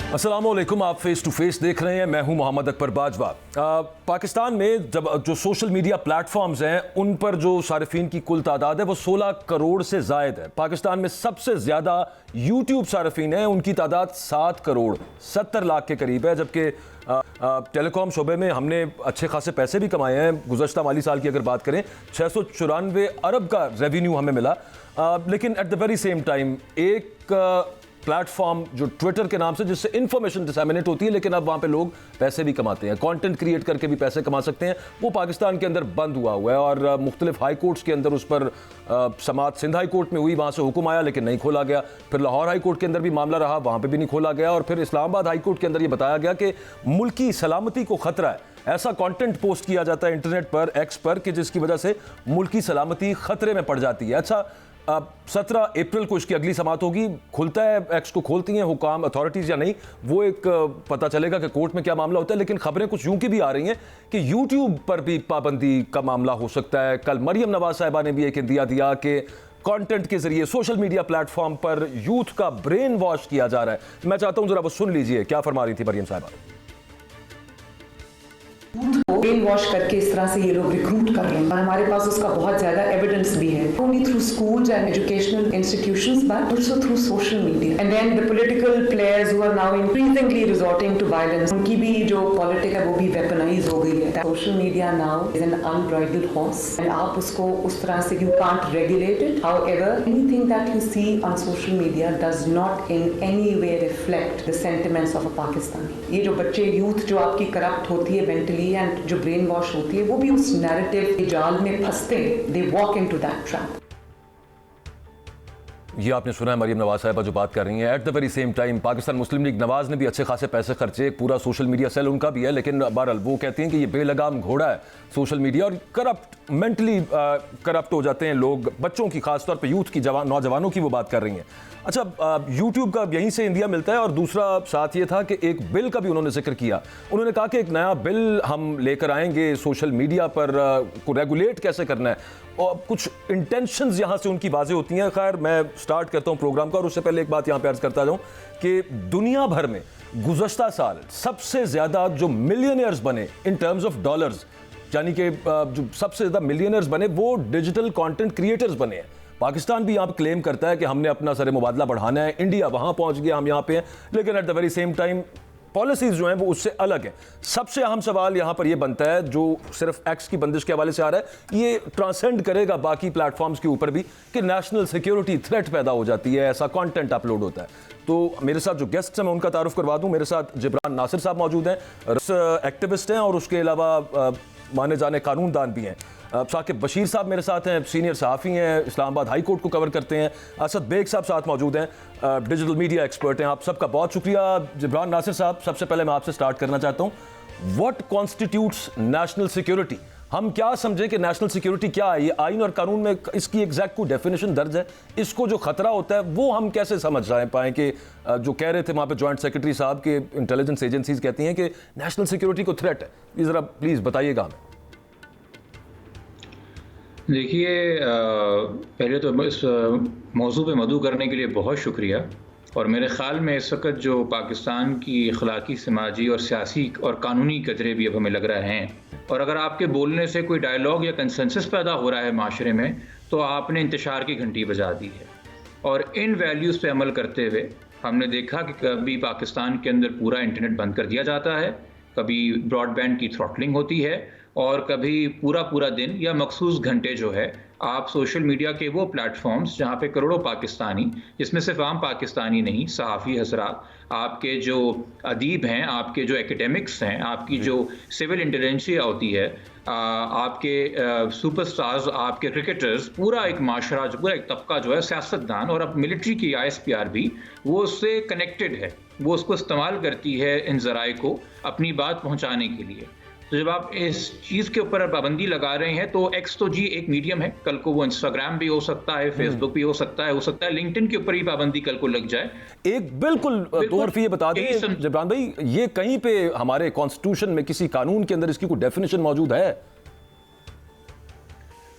अस्सलामुअलैकुम, आप face to face देख रहे हैं। मैं हूं मोहम्मद अकबर बाजवा। पाकिस्तान में जब जो सोशल मीडिया प्लेटफॉर्म्स हैं उन पर जो सारिफीन की कुल तादाद है वो 16 करोड़ से ज़ायद है। पाकिस्तान में सबसे ज़्यादा यूट्यूब सारिफीन है, उनकी तादाद 7 करोड़ 70 लाख के करीब है। जबकि टेलीकॉम शोबे में हमने अच्छे खासे पैसे भी कमाए हैं। गुज़श्ता माली साल की अगर बात करें 694 अरब का रेवेन्यू हमें मिला। लेकिन at the very same time एक प्लेटफॉर्म जो ट्विटर के नाम से, जिससे इंफॉर्मेशन डिसैमिनेट होती है, लेकिन अब वहाँ पे लोग पैसे भी कमाते हैं, कंटेंट क्रिएट करके भी पैसे कमा सकते हैं, वो पाकिस्तान के अंदर बंद हुआ है। और मुख्तलिफ हाई कोर्ट्स के अंदर उस पर समाअत सिंध हाई कोर्ट में हुई, वहाँ से हुक्म आया लेकिन नहीं खोला गया। फिर लाहौर हाई कोर्ट के अंदर भी मामला रहा, वहाँ पर भी नहीं खोला गया। और फिर इस्लामाबाद हाई कोर्ट के अंदर ये बताया गया कि मुल्की सलामती को खतरा है। ऐसा कंटेंट पोस्ट किया जाता है इंटरनेट पर, एक्स पर, कि जिसकी वजह से मुल्की सलामती खतरे में पड़ जाती है। अच्छा, 17 अप्रैल को इसकी अगली समाअत होगी। खुलता है एक्स को, खोलती हैं हुकाम अथॉरिटीज़ या नहीं, वो एक पता चलेगा कि कोर्ट में क्या मामला होता है। लेकिन खबरें कुछ यूं की भी आ रही हैं कि यूट्यूब पर भी पाबंदी का मामला हो सकता है। कल मरियम नवाज साहिबा ने भी एक इंदिया दिया कि कंटेंट के जरिए सोशल मीडिया प्लेटफॉर्म पर यूथ का ब्रेन वॉश किया जा रहा है। मैं चाहता हूं जरा वो सुन लीजिए क्या फरमा रही थी मरियम साहिबा। ब्रेन वॉश करके इस तरह से ये लोग रिक्रूट कर रहे हैं और हमारे पास उसका बहुत ज्यादा एविडेंस भी है, only through schools and educational institutions but also through social media. And then the political players who are now increasingly resorting to violence, उनकी भी जो पॉलिटिक्स है वो भी वेपनाइज हो गई है। Social media now is an unbridled horse and आप उसको उस तरह से you can't regulate it. However anything that you see on social media does not in any way reflect the sentiments of a Pakistani. ये जो बच्चे यूथ जो आपकी करप्ट होती है मेंटली एंड जो ब्रेन वॉश होती है, वो भी उस नैरेटिव के जाल में फंसते हैं। They walk into that trap. ये आपने सुना है मरियम नवाज साहिबा जो बात कर रही हैं। At the very same time Pakistan Muslim league Nawaz ने भी अच्छे खासे पैसे खर्चे, पूरा सोशल मीडिया सेल उनका भी है। लेकिन बहरहाल वो कहती हैं कि ये बेलगाम घोड़ा है सोशल मीडिया, और करप्ट, मेंटली करप्ट हो जाते हैं लोग, बच्चों की, खासतौर पे यूथ की, नौजवानों की वो बात कर रही हैं। अच्छा, यूट्यूब का यहीं से इंडिया मिलता है। और दूसरा साथ ये था कि एक बिल का भी उन्होंने जिक्र किया। उन्होंने कहा कि एक नया बिल हम लेकर आएंगे सोशल मीडिया पर को रेगुलेट कैसे करना है, और कुछ इंटेंशंस यहाँ से उनकी वाज़ेह होती हैं। खैर, मैं स्टार्ट करता हूँ प्रोग्राम का, और उससे पहले एक बात यहाँ पे अर्ज करता जाऊँ कि दुनिया भर में गुज़श्ता साल सबसे ज़्यादा जो मिलियनियर्स बने इन टर्म्स ऑफ डॉलर्स, यानी कि जो सबसे ज़्यादा मिलियनियर्स बने वो डिजिटल कंटेंट क्रिएटर्स बने हैं। पाकिस्तान भी यहाँ पर क्लेम करता है कि हमने अपना सर मुबादला बढ़ाना है, इंडिया वहाँ पहुँच गया, हम यहाँ पे हैं। लेकिन at the very same time policies जो हैं वो उससे अलग है। सबसे अहम सवाल यहाँ पर ये बनता है, जो सिर्फ एक्स की बंदिश के हवाले से आ रहा है, ये ट्रांसेंड करेगा बाकी प्लेटफॉर्म्स के ऊपर भी, कि नेशनल सिक्योरिटी थ्रेट पैदा हो जाती है, ऐसा कंटेंट अपलोड होता है। तो मेरे साथ जो गेस्ट हैं मैं उनका तारुफ करवा दूँ। मेरे साथ जिब्रान नासिर साहब मौजूद हैं, एक्टिविस्ट हैं और उसके अलावा माने जाने कानूनदान भी हैं। साकिब बशीर साहब मेरे साथ हैं, सीनियर सहाफ़ी हैं, इस्लामाबाद हाई कोर्ट को कवर करते हैं। असद बेग साहब साथ मौजूद हैं, डिजिटल मीडिया एक्सपर्ट हैं। आप सबका बहुत शुक्रिया। जिब्रान नासिर साहब, सबसे पहले मैं आपसे स्टार्ट करना चाहता हूँ, व्हाट कॉन्स्टिट्यूट्स नेशनल सिक्योरिटी? हम क्या समझें कि नेशनल सिक्योरिटी क्या है? ये आइन और कानून में इसकी एग्जैक्ट कोई डेफिनेशन दर्ज है? इसको जो खतरा होता है वो हम कैसे समझ पाएँ कि जो कह रहे थे वहाँ पे जॉइंट सेक्रेटरी साहब के इंटेलिजेंस एजेंसीज कहती हैं कि नेशनल सिक्योरिटी को थ्रेट है, ये ज़रा प्लीज़ बताइएगा हमें। देखिए, पहले तो इस मौजू पे मदऊ करने के लिए बहुत शुक्रिया। और मेरे ख़्याल में इस वक्त जो पाकिस्तान की अखलाकी, समाजी और सियासी और कानूनी कदरे भी अब हमें लग रहे हैं, और अगर आपके बोलने से कोई डायलॉग या कंसेंसस पैदा हो रहा है माशरे में, तो आपने इंतशार की घंटी बजा दी है। और इन वैल्यूज़ पे अमल करते हुए हमने देखा कि कभी पाकिस्तान के अंदर पूरा इंटरनेट बंद कर दिया जाता है, कभी ब्रॉडबैंड की थ्रॉटलिंग होती है, और कभी पूरा दिन या मखसूस घंटे जो है आप सोशल मीडिया के वो प्लेटफॉर्म्स जहाँ पे करोड़ों पाकिस्तानी, जिसमें सिर्फ आम पाकिस्तानी नहीं, सहाफ़ी हज़रात, आपके जो अदीब हैं, आपके जो एकेडमिक्स हैं, आपकी जो सिविल इंटेलिजेंसिया होती है, आपके सुपरस्टार्स, आपके क्रिकेटर्स, पूरा एक माशरा, पूरा एक तबका जो है, सियासतदान और अब मिलिट्री की ISPR भी वो उससे कनेक्टेड है, वो उसको इस्तेमाल करती है इन ज़राए को अपनी बात पहुँचाने के लिए। तो जब आप इस चीज़ के ऊपर पाबंदी लगा रहे हैं, तो एक्स तो जी एक मीडियम है, कल को वो इंस्टाग्राम भी हो सकता है, फेसबुक भी हो सकता है लिंक्डइन के ऊपर ही पाबंदी कल को लग जाए। एक बिल्कुल दो हरफी ये बता दें जिब्रान भाई, ये कहीं पे हमारे कॉन्स्टिट्यूशन में किसी कानून के अंदर इसकी कोई डेफिनेशन मौजूद है?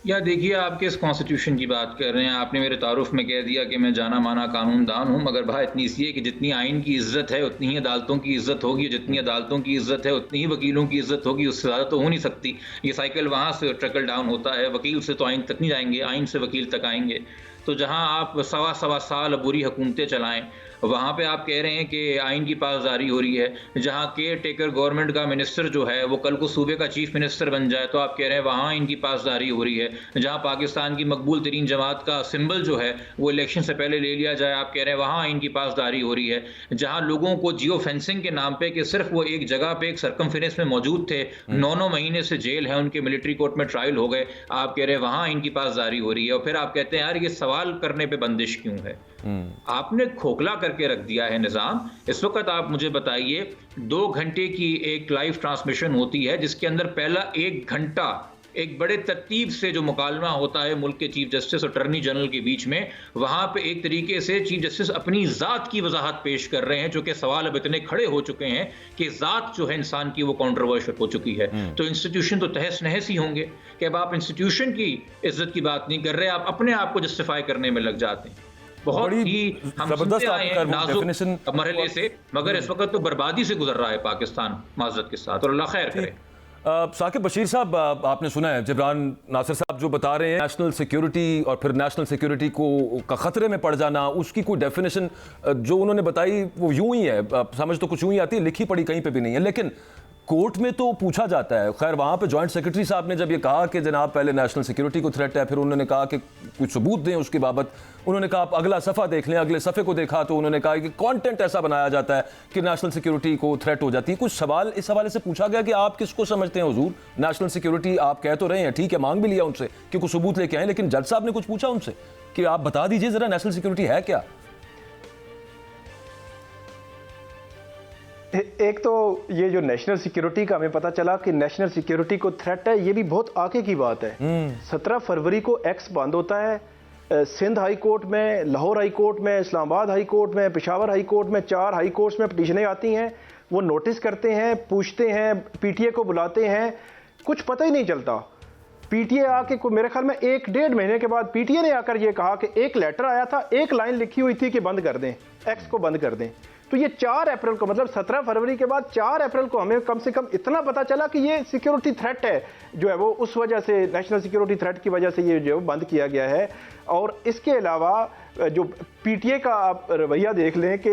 या देखिए, आप किस कॉन्स्टिट्यूशन की बात कर रहे हैं? आपने मेरे तारुफ में कह दिया कि मैं जाना माना कानूनदान हूं, मगर बात इतनी सी है कि जितनी आइन की इज्जत है उतनी ही अदालतों की इज्जत होगी, जितनी अदालतों की इज्जत है उतनी ही वकीलों की इज्जत होगी, उससे ज़्यादा तो हो नहीं सकती। ये साइकिल वहाँ से ट्रिकल डाउन होता है, वकील से तो आइन तक नहीं जाएंगे, आइन से वकील तक आएंगे। तो जहाँ आप सवा साल बुरी हुकूमतें चलाएं, वहाँ पे आप कह रहे हैं कि आइन की पासदारी हो रही है। जहाँ केयर टेकर गवर्नमेंट का मिनिस्टर जो है वो कल को सूबे का चीफ मिनिस्टर बन जाए, तो आप कह रहे हैं वहाँ इनकी पासदारी हो रही है। जहाँ पाकिस्तान की मकबूल तरीन जमात का सिंबल जो है वो इलेक्शन से पहले ले लिया जाए, आप कह रहे हैं वहाँ इनकी पासदारी हो रही है। जहाँ लोगों को जियो फेंसिंग के नाम पे कि सिर्फ वो एक जगह पे एक सरकमफेरेंस में मौजूद थे, 9 महीने से जेल है, उनके मिलिट्री कोर्ट में ट्रायल हो गए, आप कह रहे हैं वहाँ इनकी पासदारी हो रही है। और फिर आप कहते हैं यार ये सवाल करने पे बंदिश क्यों है? आपने खोखला करके रख दिया है निजाम। इस वक्त आप मुझे बताइए, 2 घंटे की एक लाइव ट्रांसमिशन होती है जिसके अंदर पहला 1 घंटा एक बड़े तरतीब से जो मुकालमा होता है मुल्क के चीफ जस्टिस और अटॉर्नी जनरल के बीच में, वहां पे एक तरीके से चीफ जस्टिस अपनी जात की वजाहत पेश कर रहे हैं, जो कि सवाल अब इतने खड़े हो चुके हैं कि जात जो है इंसान की वो कंट्रोवर्शियल हो चुकी है। तो इंस्टीट्यूशन तो तहस नहस ही होंगे कि अब आप इंस्टीट्यूशन की इज्जत की बात नहीं कर रहे, आप अपने आप को जस्टिफाई करने में लग जाते हैं। बहुत ही हम सुनते आए हैं नाजुक मरहले से, मगर इस वक्त तो बर्बादी से गुजर रहा है पाकिस्तान, माजरत के साथ, और अल्लाह खैर करे। साकिब बशीर साहब, आपने सुना है जिब्रान नासिर साहब जो बता रहे हैं, नेशनल सिक्योरिटी और फिर नेशनल सिक्योरिटी को का खतरे में पड़ जाना, उसकी कोई डेफिनेशन जो उन्होंने बताई वो यूं ही है, समझ तो कुछ यूं ही आती है, लिखी पढ़ी कहीं पे भी नहीं है, लेकिन कोर्ट में तो पूछा जाता है। खैर वहाँ पे जॉइंट सेक्रेटरी साहब ने जब ये कहा कि जनाब पहले नेशनल सिक्योरिटी को थ्रेट है, फिर उन्होंने कहा कि कुछ सबूत दें उसकी बाबत, उन्होंने कहा आप अगला सफ़ा देख लें, अगले सफ़े को देखा तो उन्होंने कहा कि कंटेंट ऐसा बनाया जाता है कि नेशनल सिक्योरिटी को थ्रेट हो जाती है। कुछ सवाल इस हवाले से पूछा गया कि आप किसको समझते हैं हुजूर नेशनल सिक्योरिटी? आप कह तो रहे हैं, ठीक है, मांग भी लिया उनसे कि कुछ सबूत लेके आए, लेकिन जज साहब ने कुछ पूछा उनसे कि आप बता दीजिए जरा नेशनल सिक्योरिटी है क्या? एक तो ये जो नेशनल सिक्योरिटी का हमें पता चला कि नेशनल सिक्योरिटी को थ्रेट है, ये भी बहुत आगे की बात है। 17 फरवरी को एक्स बंद होता है, सिंध हाई कोर्ट में, लाहौर हाई कोर्ट में, इस्लामाबाद हाई कोर्ट में, पेशावर हाई कोर्ट में, 4 हाई कोर्ट्स में पिटीशनें आती हैं। वो नोटिस करते हैं, पूछते हैं, पीटीए को बुलाते हैं, कुछ पता ही नहीं चलता। पीटीए आके मेरे ख्याल में 1-1.5 महीने के बाद पीटीए ने आकर ये कहा कि एक लेटर आया था, एक लाइन लिखी हुई थी कि बंद कर दें, एक्स को बंद कर दें। तो ये 4 अप्रैल को, मतलब 17 फरवरी के बाद 4 अप्रैल को हमें कम से कम इतना पता चला कि ये सिक्योरिटी थ्रेट है, जो है वो उस वजह से, नेशनल सिक्योरिटी थ्रेट की वजह से ये जो बंद किया गया है। और इसके अलावा जो पीटीए का आप रवैया देख लें कि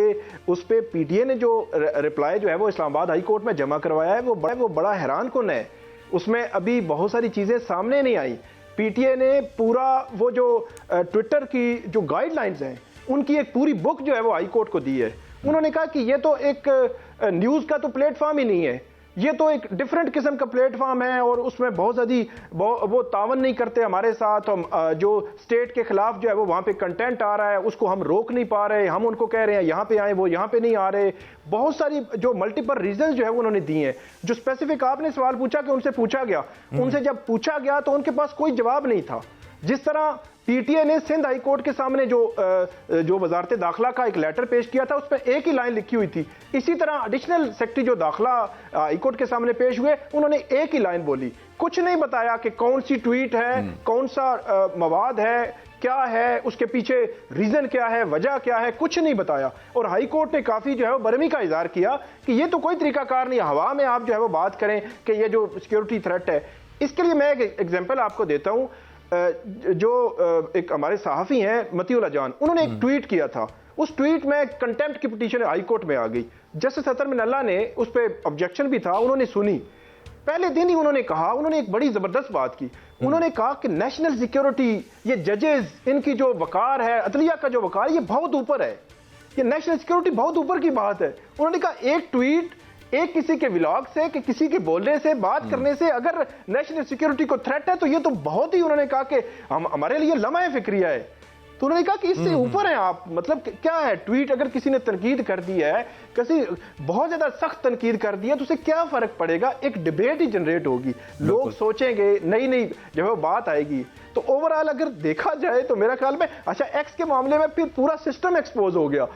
उस पर पीटीए ने जो रिप्लाई जो है वो इस्लामाबाद हाई कोर्ट में जमा करवाया है, वो बड़ा हैरान कुन है। उसमें अभी बहुत सारी चीज़ें सामने नहीं आई। पीटीए ने पूरा वो जो ट्विटर की जो गाइडलाइंस हैं उनकी एक पूरी बुक जो है वो हाई कोर्ट को दी है। उन्होंने कहा कि ये तो एक न्यूज़ का तो प्लेटफॉर्म ही नहीं है, ये तो एक डिफरेंट किस्म का प्लेटफॉर्म है और उसमें बहुत ज़्यादा वो तावन नहीं करते हमारे साथ। हम जो स्टेट के खिलाफ जो है वो वहाँ पे कंटेंट आ रहा है उसको हम रोक नहीं पा रहे, हम उनको कह रहे हैं यहाँ पे आए, वो यहाँ पे नहीं आ रहे। बहुत सारी जो मल्टीपल रीजन जो है वो उन्होंने दिए हैं। जो स्पेसिफिक आपने सवाल पूछा कि उनसे पूछा गया, उनसे जब पूछा गया तो उनके पास कोई जवाब नहीं था। जिस तरह पीटीए ने सिंध हाई कोर्ट के सामने जो वजारत दाखिला का एक लेटर पेश किया था उसमें एक ही लाइन लिखी हुई थी, इसी तरह एडिशनल सेक्रेटरी जो दाखिला हाई कोर्ट के सामने पेश हुए उन्होंने एक ही लाइन बोली, कुछ नहीं बताया कि कौन सी ट्वीट है, कौन सा मवाद है, क्या है, उसके पीछे रीजन क्या है, वजह क्या है, कुछ नहीं बताया। और हाई कोर्ट ने काफी जो है वो बरहमी का इजहार किया कि ये तो कोई तरीकाकार नहीं, हवा में आप जो है वो बात करें कि ये जो सिक्योरिटी थ्रेट है। इसके लिए मैं एक एग्जाम्पल आपको देता हूं। जो एक हमारे सहाफ़ी हैं मतीउल्लाह जान, उन्होंने एक ट्वीट किया था, उस ट्वीट में कंटेम्प्ट की पिटीशन हाई कोर्ट में आ गई। जस्टिस अतर मिनल्ला ने उस पर ऑब्जेक्शन भी था, उन्होंने सुनी। पहले दिन ही उन्होंने कहा, उन्होंने एक बड़ी जबरदस्त बात की। उन्होंने कहा कि नेशनल सिक्योरिटी, ये जजेस, इनकी जो वकार है, अदलिया का जो वकार है, ये बहुत ऊपर है, ये नेशनल सिक्योरिटी बहुत ऊपर की बात है। उन्होंने कहा एक ट्वीट, एक किसी के व्लॉग से, कि किसी के बोलने से, बात करने से अगर नेशनल सिक्योरिटी को थ्रेट है तो ये तो बहुत ही, उन्होंने कहा कि हमारे लिए लम्हा फिक्रिया है। तो उन्होंने कहा कि इससे ऊपर हैं आप, मतलब क्या है, ट्वीट अगर किसी ने तनकीद कर दी है, किसी बहुत ज्यादा सख्त तनकीद कर दी है, तो उससे क्या फर्क पड़ेगा? एक डिबेट ही जनरेट होगी, लोग सोचेंगे, नई नई जो है बात आएगी। तो ओवरऑल अगर देखा जाए तो मेरा ख्याल में, अच्छा एक्स के मामले में फिर पूरा सिस्टम एक्सपोज हो गया।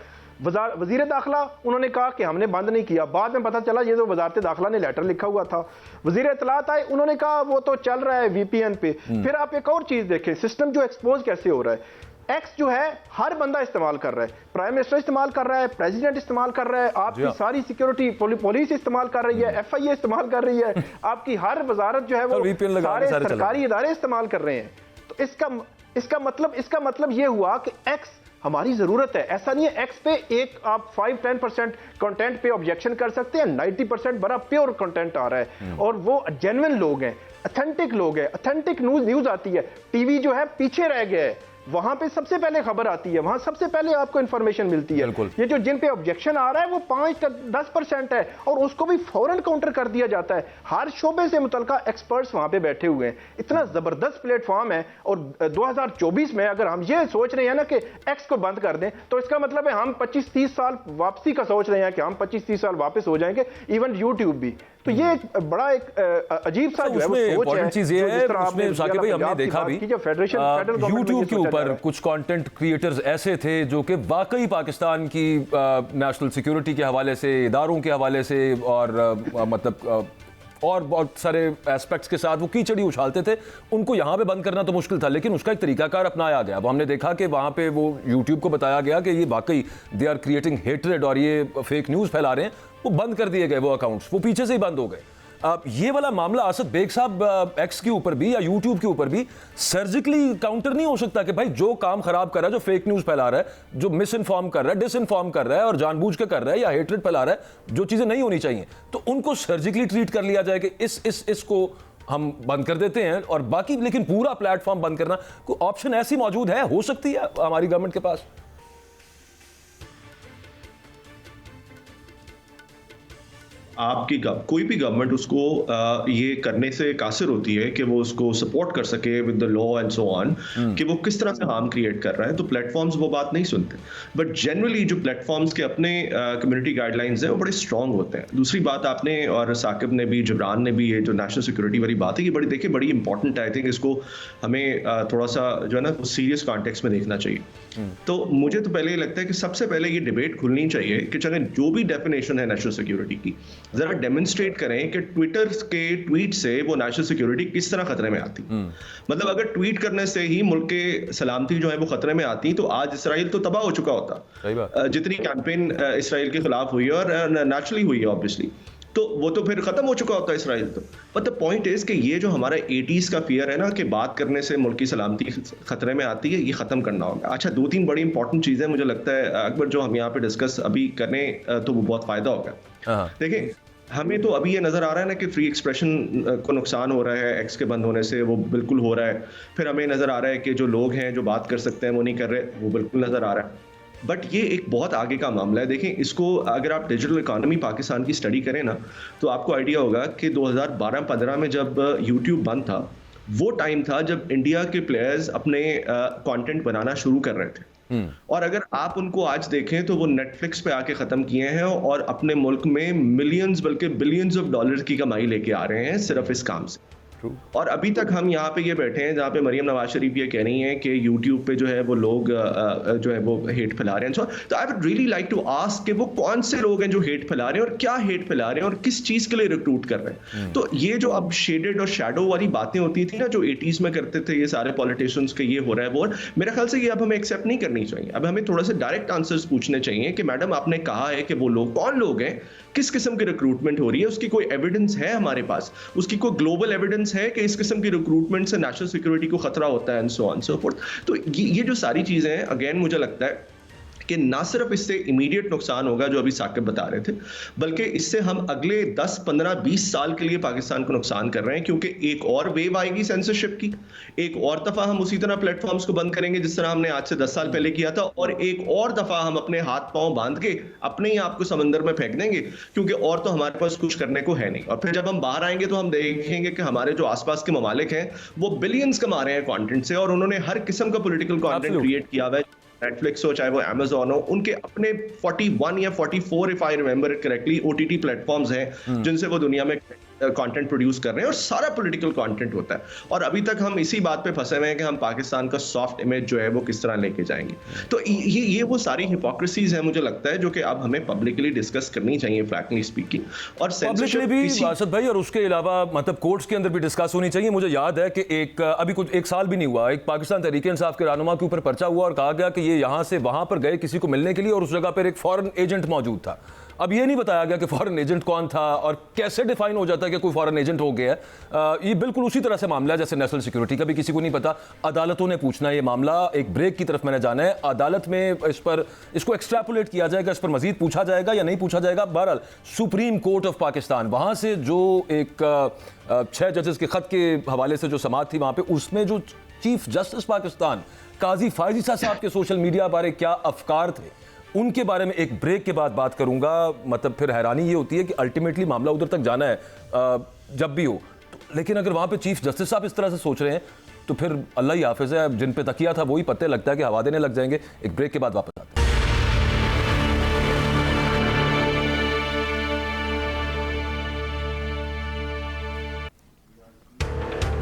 वजीर दाखिला उन्होंने कहा कि हमने बंद नहीं किया, बाद में पता चला ये तो वजारत दाखिला ने लेटर लिखा हुआ था। वजीर इत्तलात आए, उन्होंने कहा वो तो चल रहा है VPN पे। फिर आप एक और चीज देखें, सिस्टम जो एक्सपोज कैसे हो रहा है। एक्स जो है हर बंदा इस्तेमाल कर रहा है, प्राइम मिनिस्टर इस्तेमाल कर रहा है, प्रेसिडेंट इस्तेमाल कर रहा है, आपकी सारी सिक्योरिटी पुलिस इस्तेमाल कर रही है, FIA इस्तेमाल कर रही है, आपकी हर वजारत जो है वो सारे सरकारी इदारे इस्तेमाल कर रहे हैं। तो इसका मतलब ये हुआ कि एक्स हमारी जरूरत है। ऐसा नहीं है एक्स पे एक आप 5-10% कंटेंट पे ऑब्जेक्शन कर सकते हैं, 90% बड़ा प्योर कंटेंट आ रहा है और वो जेन्युइन लोग हैं, ऑथेंटिक लोग हैं, ऑथेंटिक न्यूज आती है। टीवी जो है पीछे रह गया है, वहां पे सबसे पहले खबर आती है, वहां सबसे पहले आपको इंफॉर्मेशन मिलती है। ये जो जिन पे ऑब्जेक्शन आ रहा है वो 5-10% है और उसको भी फौरन काउंटर कर दिया जाता है। हर शोबे से मुतल्लिका एक्सपर्ट्स वहां पे बैठे हुए हैं। इतना जबरदस्त प्लेटफॉर्म है। और 2024 में अगर हम ये सोच रहे हैं ना कि एक्स को बंद कर दें, तो इसका मतलब है हम 25-30 साल वापसी का सोच रहे हैं कि हम 25-30 साल वापस हो जाएंगे, इवन यूट्यूब भी। तो ये बड़ा एक अजीब सा जो है वो सोच है। चीज ये है, उसमें साकिब भाई हमने देखा भी यूट्यूब के ऊपर कुछ कंटेंट क्रिएटर्स ऐसे थे जो कि वाकई पाकिस्तान की नेशनल सिक्योरिटी के हवाले से, इदारों के हवाले से और मतलब और बहुत सारे एस्पेक्ट्स के साथ वो कीचड़ी उछालते थे। उनको यहाँ पे बंद करना तो मुश्किल था, लेकिन उसका एक तरीकाकार अपनाया गया। अब हमने देखा कि वहाँ पे वो यूट्यूब को बताया गया कि ये वाकई दे आर क्रिएटिंग हेट्रेड और ये फेक न्यूज़ फैला रहे हैं। वो बंद कर दिए गए, वो अकाउंट्स वो पीछे से ही बंद हो गए। ये वाला मामला असद बेग साहब एक्स के ऊपर भी या यूट्यूब के ऊपर भी सर्जिकली काउंटर नहीं हो सकता कि भाई जो काम खराब कर रहा है, जो फेक न्यूज़ फैला रहा है, जो मिस इन्फॉर्म कर रहा है, डिस इन्फॉर्म कर रहा है और जानबूझ के कर रहा है या हेट्रेड फैला रहा है, जो चीज़ें नहीं होनी चाहिए, तो उनको सर्जिकली ट्रीट कर लिया जाए कि इसको हम बंद कर देते हैं और बाकी लेकिन पूरा प्लेटफॉर्म बंद करना कोई ऑप्शन ऐसी मौजूद है, हो सकती है हमारी गवर्नमेंट के पास? आपकी कोई भी गवर्नमेंट उसको ये करने से कासिर होती है कि वो उसको सपोर्ट कर सके with the law and so on कि वो किस तरह से हार्म क्रिएट कर रहा है, तो प्लेटफॉर्म्स वो बात नहीं सुनते। बट जनरली जो प्लेटफॉर्म्स के अपने कम्युनिटी गाइडलाइंस हैं वो बड़े स्ट्रांग होते हैं। दूसरी बात आपने और साकिब ने भी, जबरान ने भी, ये जो नेशनल सिक्योरिटी वाली बात है ये बड़ी देखिए बड़ी इंपॉर्टेंट है। आई थिंक इसको हमें थोड़ा सा जो है ना सीरियस कॉन्टेक्स्ट में देखना चाहिए। तो मुझे तो पहले ये लगता है कि सबसे पहले ये डिबेट खुलनी चाहिए कि चाहे जो भी डेफिनेशन है नेशनल सिक्योरिटी की, जरा डेमोन्स्ट्रेट करें कि ट्विटर के ट्वीट से वो नेशनल सिक्योरिटी किस तरह खतरे में आती। मतलब अगर ट्वीट करने से ही मुल्क के सलामती जो है वो खतरे में आती तो आज इसराइल तो तबाह हो चुका होता। जितनी कैंपेन इसराइल के खिलाफ हुई है और नेचुरली हुई है ऑब्वियसली, तो वो तो फिर खत्म हो चुका होता है इसराइल तो। बट द पॉइंट इज कि ये जो हमारा 80s का फियर है ना कि बात करने से मुल्क की सलामती खतरे में आती है, ये खत्म करना होगा। अच्छा, 2-3 बड़ी इंपॉर्टेंट चीजें मुझे लगता है अकबर जो हम यहाँ पे डिस्कस अभी करें तो वो बहुत फायदा होगा। देखिए, हमें तो अभी ये नजर आ रहा है ना कि फ्री एक्सप्रेशन को नुकसान हो रहा है एक्स के बंद होने से, वो बिल्कुल हो रहा है। फिर हमें नजर आ रहा है कि जो लोग हैं जो बात कर सकते हैं वो नहीं कर रहे, वो बिल्कुल नजर आ रहा है। बट ये एक बहुत आगे का मामला है। देखें, इसको अगर आप डिजिटल इकोनॉमी पाकिस्तान की स्टडी करें ना तो आपको आइडिया होगा कि 2012-15 में जब यूट्यूब बंद था, वो टाइम था जब इंडिया के प्लेयर्स अपने कंटेंट बनाना शुरू कर रहे थे। और अगर आप उनको आज देखें तो वो नेटफ्लिक्स पे आके खत्म किए हैं और अपने मुल्क में मिलियंस बल्कि बिलियंस ऑफ डॉलर्स की कमाई लेके आ रहे हैं सिर्फ इस काम से। और अभी तक हम यहाँ पे ये बैठे हैं जहाँ पे मरियम नवाज शरीफ ये कह रही हैं कि यूट्यूब पे जो है वो लोग जो है वो हेट फैला रहे हैं। तो I would really like to ask कि वो कौन से लोग हैं जो हेट फैला रहे हैं और क्या हेट फैला रहे हैं और किस चीज के लिए रिक्रूट कर रहे हैं। तो ये जो अब शेडेड और शैडो वाली बातें होती थी ना जो 80s में करते थे ये सारे पॉलिटिशियंस के, ये हो रहा है वो, मेरे ख्याल से ये अब हमें एक्सेप्ट नहीं करनी चाहिए। अब हमें थोड़ा सा डायरेक्ट आंसर्स पूछने चाहिए कि मैडम आपने कहा है कि वो लोग कौन लोग हैं, किस किस्म की रिक्रूटमेंट हो रही है, उसकी कोई एविडेंस है हमारे पास, उसकी कोई ग्लोबल एविडेंस है कि इस किस्म की रिक्रूटमेंट से नेशनल सिक्योरिटी को खतरा होता है and so on so fourth. तो ये जो सारी चीजें हैं, अगेन मुझे लगता है कि ना सिर्फ इससे इमीडिएट नुकसान होगा जो अभी साकिब बता रहे थे, बल्कि इससे हम अगले 10, 15, 20 साल के लिए पाकिस्तान को नुकसान कर रहे हैं, क्योंकि एक और वेव आएगी सेंसरशिप की, एक और दफा हम उसी तरह प्लेटफॉर्म्स को बंद करेंगे जिस तरह हमने आज से 10 साल पहले किया था, और एक और दफा हम अपने हाथ पांव बांध के अपने ही आप को समंदर में फेंक देंगे, क्योंकि और तो हमारे पास कुछ करने को है नहीं। और फिर जब हम बाहर आएंगे तो हम देखेंगे कि हमारे जो आसपास के ममालिक हैं वो बिलियंस कमा रहे हैं कंटेंट से, और उन्होंने हर किस्म का पॉलिटिकल कंटेंट क्रिएट किया हुआ है। नेटफ्लिक्स हो चाहे वो अमेज़न हो, उनके अपने 41 या 44 if I remember it correctly OTT platforms हैं जिनसे वो दुनिया में कंटेंट प्रोड्यूस कर रहे हैं और सारा पॉलिटिकल कंटेंट होता है, और अभी तक हम इसी बात पे फंसे हुए हैं कि हम पाकिस्तान का सॉफ्ट इमेज जो है वो किस तरह लेके जाएंगे। तो ये वो सारी हिपोक्रेसीज है मुझे लगता है जो कि अब हमें पब्लिकली डिस्कस करनी चाहिए, फ्रैंकली स्पीकिंग, और पब्लिकली भी वासद भाई, और उसके अलावा मतलब कोर्ट्स के अंदर भी डिस्कस होनी चाहिए। मुझे याद है कि अभी कुछ एक साल भी नहीं हुआ, एक पाकिस्तान तहरीक इंसाफ के रहनुमा के ऊपर पर्चा हुआ और कहा गया कि ये यहाँ से वहां पर गए किसी को मिलने के लिए और उस जगह पर एक फॉरेन एजेंट मौजूद था। अब ये नहीं बताया गया कि फॉरेन एजेंट कौन था और कैसे डिफाइन हो जाता है कि कोई फॉरेन एजेंट हो गया है। ये बिल्कुल उसी तरह से मामला है जैसे नेशनल सिक्योरिटी का भी किसी को नहीं पता, अदालतों ने पूछना है ये मामला। एक ब्रेक की तरफ मैंने जाना है, अदालत में इसको एक्सट्रैपोलेट किया जाएगा, इस पर मजीद पूछा जाएगा या नहीं पूछा जाएगा। बहरहाल सुप्रीम कोर्ट ऑफ पाकिस्तान, वहां से जो एक 6 जजेस के खत के हवाले से जो समाअत थी वहां पे, उसमें जो चीफ जस्टिस पाकिस्तान काजी फायज ईसा साहब के सोशल मीडिया बारे क्या अफकार थे, उनके बारे में एक ब्रेक के बाद बात करूंगा। मतलब फिर हैरानी ये होती है कि अल्टीमेटली मामला उधर तक जाना है जब भी हो तो, लेकिन अगर वहां पे चीफ जस्टिस साहब इस तरह से सोच रहे हैं तो फिर अल्लाह ही हाफिज है, जिन पे तकिया था वही पत्ते लगता है कि हवा देने लग जाएंगे। एक ब्रेक के बाद वापस आते हैं।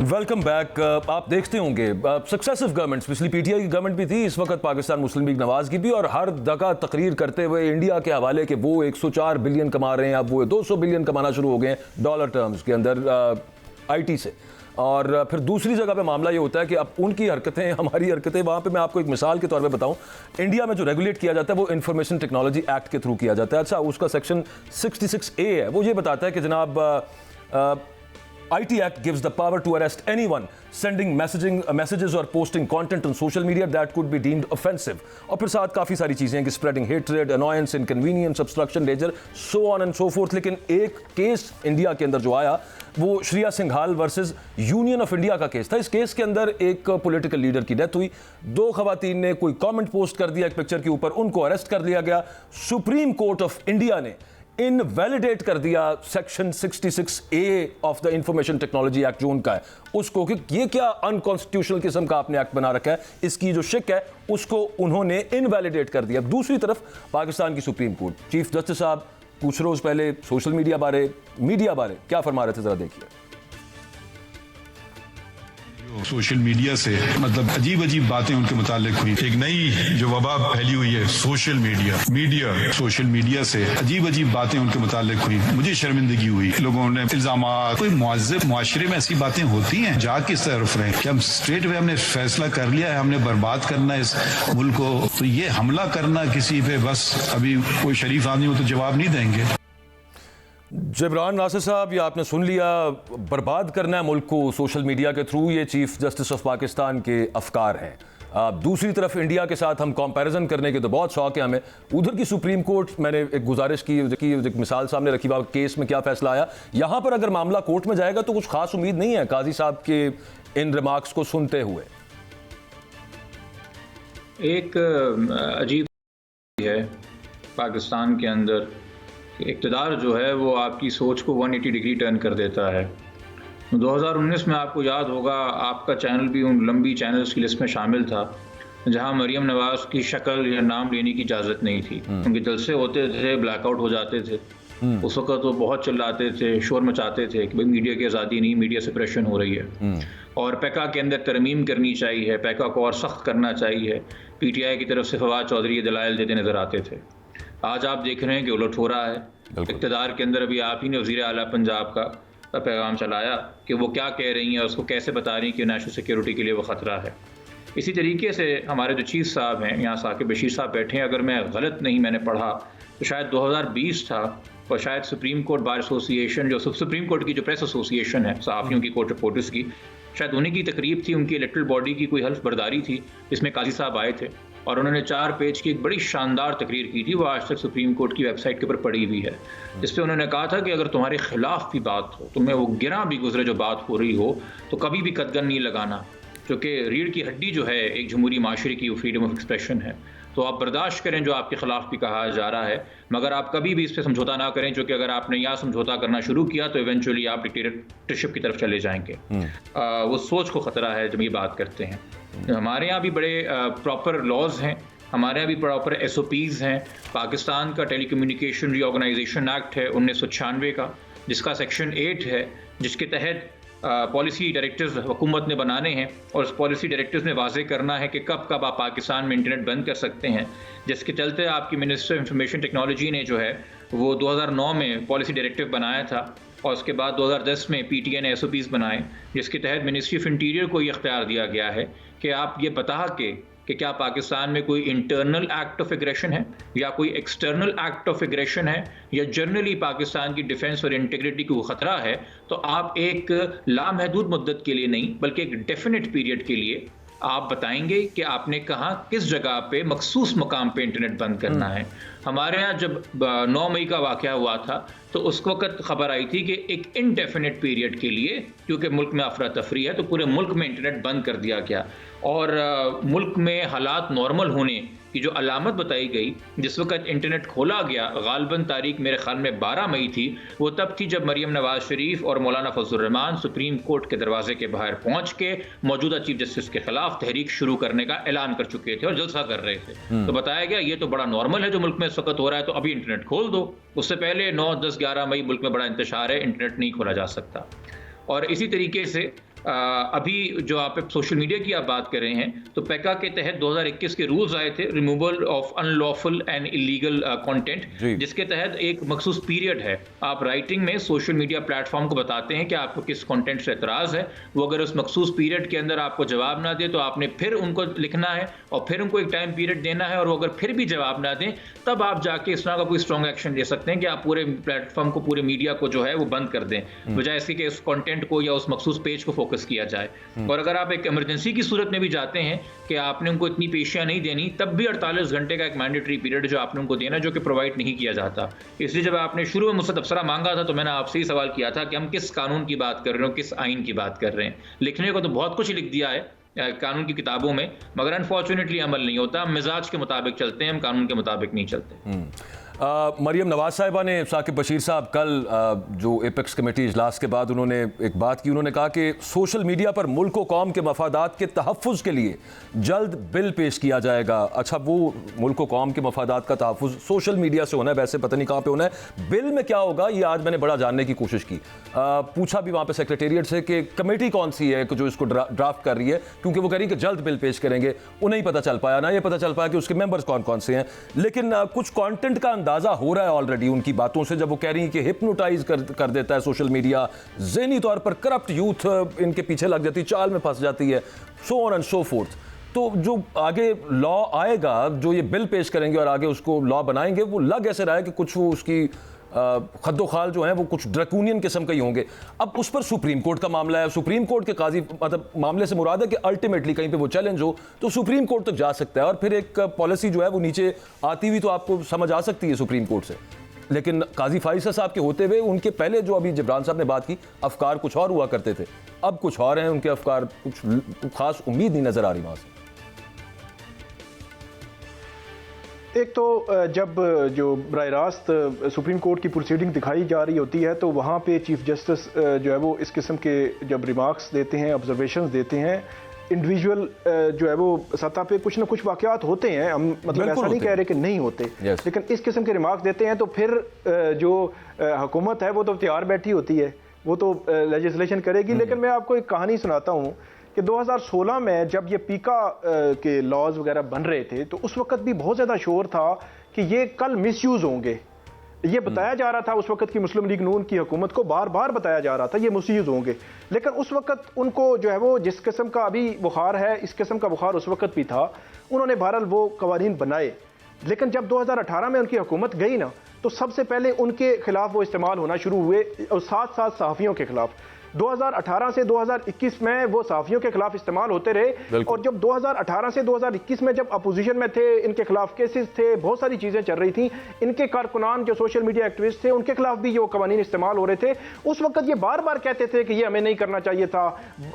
Welcome back. आप देखते होंगे सक्सेसिव गवर्नमेंट्स, पिछली पीटीआई की गवर्नमेंट भी थी, इस वक्त पाकिस्तान मुस्लिम लीग नवाज की भी, और हर जगह तकरीर करते हुए इंडिया के हवाले के वो 104 बिलियन कमा रहे हैं, अब वो 200 बिलियन कमाना शुरू हो गए हैं डॉलर टर्म्स के अंदर आईटी से। और फिर दूसरी जगह पे मामला ये होता है कि अब उनकी हरकतें हमारी हरकतें, वहाँ पे मैं आपको एक मिसाल के तौर पे बताऊं, इंडिया में जो रेगुलेट किया जाता है वो इंफॉर्मेशन टेक्नोलॉजी एक्ट के थ्रू किया जाता है। अच्छा, उसका सेक्शन 66A है, वो ये बताता है कि जनाब IT Act gives the power to arrest anyone sending messages or posting content on social media that could be deemed offensive। और फिर साथ काफ़ी सारी चीज़ें कि spreading hatred, annoyance, inconvenience, obstruction, danger, so on and so forth। लेकिन एक case India के अंदर जो आया वो Shriya Singhal versus union of India का केस था। इस केस के अंदर एक पॉलिटिकल लीडर की डेथ हुई, 2 खवातीन ने कोई कमेंट पोस्ट कर दिया एक पिक्चर के ऊपर, उनको अरेस्ट कर लिया गया। सुप्रीम कोर्ट ऑफ इंडिया ने इनवैलिडेट कर दिया section 66A of the information technology act जो उनका है उसको, कि ये क्या अनकॉन्स्टिट्यूशनल किस्म का आपने एक्ट बना रखा है, इसकी जो शिक है उसको उन्होंने इनवैलिडेट कर दिया। दूसरी तरफ पाकिस्तान की सुप्रीम कोर्ट, चीफ जस्टिस साहब कुछ रोज पहले सोशल मीडिया बारे क्या फरमा रहे थे, जरा देखिए। सोशल मीडिया से मतलब अजीब अजीब बातें उनके मुतालिक हुई, एक नई जो वबा फैली हुई है सोशल मीडिया सोशल मीडिया से अजीब अजीब बातें उनके मुतालिक हुई, मुझे शर्मिंदगी हुई। लोगों ने इल्जामात, कोई मुअज़्ज़िब मुआशरे में ऐसी बातें होती हैं, जा किस तरफ रहे कि हम स्ट्रेट वे हमने फैसला कर लिया है, हमने बर्बाद करना है इस मुल्क को, तो ये हमला करना किसी पे, बस अभी कोई शरीफ आदमी हो तो जवाब नहीं देंगे। जबरान नासिर साहब, ये आपने सुन लिया, बर्बाद करना है मुल्क को सोशल मीडिया के थ्रू, ये चीफ जस्टिस ऑफ पाकिस्तान के अफकार हैं। दूसरी तरफ इंडिया के साथ हम कंपैरिजन करने के तो बहुत शौक है हमें। उधर की सुप्रीम कोर्ट, मैंने एक गुजारिश की, एक मिसाल सामने रखी, वहाँ केस में क्या फैसला आया, यहाँ पर अगर मामला कोर्ट में जाएगा तो कुछ खास उम्मीद नहीं है काजी साहब के इन रिमार्क्स को सुनते हुए। एक अजीब है पाकिस्तान के अंदर, इक़्तिदार जो है वो आपकी सोच को 180 डिग्री टर्न कर देता है। 2019 में आपको याद होगा, आपका चैनल भी उन लंबी चैनल्स की लिस्ट में शामिल था जहां मरियम नवाज की शक्ल या नाम लेने की इजाज़त नहीं थी। उनके जलसे होते थे, ब्लैकआउट हो जाते थे, उस वक्त वो बहुत चिल्लाते थे, शोर मचाते थे कि भाई मीडिया की आज़ादी नहीं, मीडिया सप्रेशन हो रही है और पैका के अंदर तरमीम करनी चाहिए, पैका को और सख्त करना चाहिए। PTI की तरफ से फवाद चौधरी ये दलाइल देते नज़र आते थे। आज आप देख रहे हैं कि उलट हो रहा है। इक़्तिदार के अंदर अभी आप ही ने वज़ीर आला पंजाब का पैगाम चलाया कि वो क्या कह रही हैं और उसको कैसे बता रही हैं कि नेशनल सिक्योरिटी के लिए वो ख़तरा है। इसी तरीके से हमारे जो चीफ साहब हैं, यहाँ साकिब बशीर साहब बैठे हैं, अगर मैं गलत नहीं मैंने पढ़ा तो शायद 2020 था, और शायद सुप्रीम कोर्ट बार एसोसिएशन, जो सुप्रीम कोर्ट की जो प्रेस एसोसिएशन है सहाफ़ियों की, कोर्ट रिपोर्टर्स की, शायद उन्हीं की तकरीब थी, उनकी इलेक्टरल बॉडी की कोई हल्फ बर्दारी थी जिसमें काजी साहब आए थे और उन्होंने 4 पेज की एक बड़ी शानदार तकरीर की थी। वो आज तक सुप्रीम कोर्ट की वेबसाइट के ऊपर पड़ी हुई है, जिसपे उन्होंने कहा था कि अगर तुम्हारे खिलाफ भी बात हो, तुम्हें वो गिरा भी गुजरे जो बात हो रही हो, तो कभी भी कदगन नहीं लगाना, क्योंकि रीढ़ की हड्डी जो है एक जमहूरी माशरे की, वो फ्रीडम ऑफ एक्सप्रेशन है। तो आप बर्दाश्त करें जो आपके खिलाफ भी कहा जा रहा है, मगर आप कभी भी इस पर समझौता ना करें, क्योंकि अगर आपने यहाँ समझौता करना शुरू किया तो इवेंचुअली आप डिक्टेटरशिप की तरफ चले जाएंगे। वो सोच को ख़तरा है जब ये बात करते हैं। हमारे यहाँ भी बड़े प्रॉपर लॉज हैं, हमारे यहाँ भी प्रॉपर SOPs हैं। पाकिस्तान का टेलीकम्युनिकेशन रीऑर्गेनाइजेशन एक्ट है 1996 का, जिसका सेक्शन 8 है, जिसके तहत पॉलिसी डायरेक्टिव्स हुकूमत ने बनाने हैं और उस पॉलिसी डायरेक्टिव्स में वाजे करना है कि कब कब आप पाकिस्तान में इंटरनेट बंद कर सकते हैं, जिसके चलते आपकी मिनिस्टर ऑफ इंफॉर्मेशन टेक्नोलॉजी ने जो है वो 2009 में पॉलिसी डायरेक्टिव बनाया था और उसके बाद 2010 में PTI ने SOPs बनाए, जिसके तहत मिनिस्ट्री ऑफ इंटीरियर को ये इख्तियार दिया गया है कि आप ये बता के कि क्या पाकिस्तान में कोई इंटरनल एक्ट ऑफ एग्रेशन है या कोई एक्सटर्नल एक्ट ऑफ एग्रेशन है या जनरली पाकिस्तान की डिफेंस और इंटीग्रिटी को खतरा है, तो आप एक लामहदूद मुद्दत के लिए नहीं बल्कि एक डेफिनेट पीरियड के लिए आप बताएंगे कि आपने कहाँ किस जगह पे मखसूस मकाम पे इंटरनेट बंद करना है। हमारे यहाँ जब 9 मई का वाक़या हुआ था तो उस वक्त खबर आई थी कि एक इनडेफिनेट पीरियड के लिए, क्योंकि मुल्क में अफरा तफरी है, तो पूरे मुल्क में इंटरनेट बंद कर दिया गया और मुल्क में हालात नॉर्मल होने की जो अलामत बताई गई, जिस वक्त इंटरनेट खोला गया, गालबन तारीख मेरे ख्याल में 12 मई थी, वो तब थी जब मरियम नवाज शरीफ और मौलाना फजलुर रहमान सुप्रीम कोर्ट के दरवाजे के बाहर पहुंच के मौजूदा चीफ जस्टिस के खिलाफ तहरीक शुरू करने का ऐलान कर चुके थे और जलसा कर रहे थे। तो बताया गया ये तो बड़ा नॉर्मल है जो मुल्क में इस वक्त हो रहा है, तो अभी इंटरनेट खोल दो। उससे पहले 9, 10, 11 मई मुल्क में बड़ा इंतशार है, इंटरनेट नहीं खोला जा सकता। और इसी तरीके से अभी जो आप सोशल मीडिया की आप बात कर रहे हैं, तो पैका के तहत 2021 के रूल्स आए थे, removal of unlawful and illegal content, जिसके तहत एक मखसूस पीरियड है, आप राइटिंग में सोशल मीडिया प्लेटफॉर्म को बताते हैं कि आपको किस कंटेंट से एतराज़ है। वो अगर उस मखसूस पीरियड के अंदर आपको जवाब ना दे तो आपने फिर उनको लिखना है और फिर उनको एक टाइम पीरियड देना है, और वो अगर फिर भी जवाब ना दें तब आप जाके इस तरह का कोई स्ट्रॉन्ग एक्शन ले सकते हैं कि आप पूरे प्लेटफॉर्म को, पूरे मीडिया को जो है वो बंद कर दें, बजाय इसके कि उस कंटेंट को या उस मखसूस पेज को फोकस किया जाए। और अगर आप एक इमरजेंसी की सूरत में भी जाते हैं कि आपने उनको इतनी पेशियां नहीं देनी, तब भी 48 घंटे का एक मैंडेटरी पीरियड जो आपने उनको देना, जो कि प्रोवाइड नहीं किया जाता। इसलिए जब आपने शुरू में मुझसे तबसरा मांगा था तो मैंने आपसे ही सवाल किया था कि हम किस कानून की बात कर रहे हो, किस आइन की बात कर रहे हैं। लिखने को तो बहुत कुछ लिख दिया है कानून की किताबों में, मगर अनफॉर्चुनेटली अमल नहीं होता। हम मिजाज के मुताबिक चलते हैं, हम कानून के मुताबिक नहीं चलते। मरियम नवाज साहिबा ने, साकिब बशीर साहब, कल जो एपेक्स कमेटी इजलास के बाद उन्होंने एक बात की, उन्होंने कहा कि सोशल मीडिया पर मुल्क व कौम के मफादात के तहफ़्फ़ुज़ के लिए जल्द बिल पेश किया जाएगा। अच्छा, वो मुल्क व कौम के मफादात का तहफ़्फ़ुज़ सोशल मीडिया से होना है, वैसे पता नहीं कहाँ पे होना है, बिल में क्या होगा ये आज मैंने बड़ा जानने की कोशिश की। पूछा भी वहाँ पे सेक्रेटेरिएट से कि कमेटी कौन सी है जो इसको ड्राफ्ट कर रही है, क्योंकि वो कह रही है कि जल्द बिल पेश करेंगे। उन्हें पता चल पाया, ना ये पता चल पाया कि उसके मेंबर्स कौन कौन से हैं, लेकिन कुछ कंटेंट का अंदाजा हो रहा है ऑलरेडी उनकी बातों से, जब वो कह रही हैं कि हिप्नोटाइज कर देता है सोशल मीडिया, ज़हनी तौर पर करप्ट यूथ इनके पीछे लग जाती है, चाल में फंस जाती है, so on and so fourth. तो जो आगे लॉ आएगा, जो ये बिल पेश करेंगे और आगे उसको लॉ बनाएंगे, वो लग ऐसे रहा है कि कुछ वो उसकी खद्दोखाल जो है वो कुछ ड्रैकोनियन किस्म के ही होंगे। अब उस पर सुप्रीम कोर्ट का मामला है, सुप्रीम कोर्ट के काजी, मतलब मामले से मुराद है कि अल्टीमेटली कहीं पे वो चैलेंज हो तो सुप्रीम कोर्ट तक जा सकता है, और फिर एक पॉलिसी जो है वो नीचे आती हुई तो आपको समझ आ सकती है सुप्रीम कोर्ट से। लेकिन काजी फाइसा साहब के होते हुए उनके पहले जो अभी जिब्रान साहब ने बात की, अफकार कुछ और हुआ करते थे, अब कुछ और हैं उनके अफकार, कुछ खास उम्मीद नहीं नजर आ रही वहां से। एक तो जब जो बराह रास्त सुप्रीम कोर्ट की प्रोसीडिंग दिखाई जा रही होती है तो वहाँ पे चीफ जस्टिस जो है वो इस किस्म के जब रिमार्क्स देते हैं, ऑब्जर्वेशंस देते हैं, इंडिविजुअल जो है वो सतह पे कुछ ना कुछ वाक़यात होते हैं, हम मतलब ऐसा नहीं कह रहे कि नहीं होते, लेकिन इस किस्म के रिमार्क्स देते हैं तो फिर जो हुकूमत है वो तो तैयार बैठी होती है, वो तो लेजिस्लेशन करेगी। लेकिन मैं आपको एक कहानी सुनाता हूँ कि 2016 में जब ये पीका के लॉज वगैरह बन रहे थे तो उस वक्त भी बहुत ज़्यादा शोर था कि ये कल मिसयूज़ होंगे। ये बताया जा रहा था उस वक्त की मुस्लिम लीग नून की हुकूमत को, बार बार बताया जा रहा था ये मिसयूज़ होंगे, लेकिन उस वक्त उनको जो है वो जिस किस्म का अभी बुखार है, इस किस्म का बुखार उस वक्त भी था, उन्होंने बहरहाल वो कवानीन बनाए। लेकिन जब 2018 में उनकी हुकूमत गई ना, तो सबसे पहले उनके खिलाफ वो इस्तेमाल होना शुरू हुए, और साथ साथ सहाफ़ियों के खिलाफ। 2018 से 2021 में वो सहाफ़ियों के खिलाफ इस्तेमाल होते रहे, और जब 2018 से 2021 में जब अपोजिशन में थे, इनके खिलाफ केसेस थे, बहुत सारी चीज़ें चल रही थी, इनके कारकुनान जो सोशल मीडिया एक्टिविस्ट थे उनके खिलाफ भी ये कवानीन इस्तेमाल हो रहे थे। उस वक्त ये बार बार कहते थे कि ये हमें नहीं करना चाहिए था,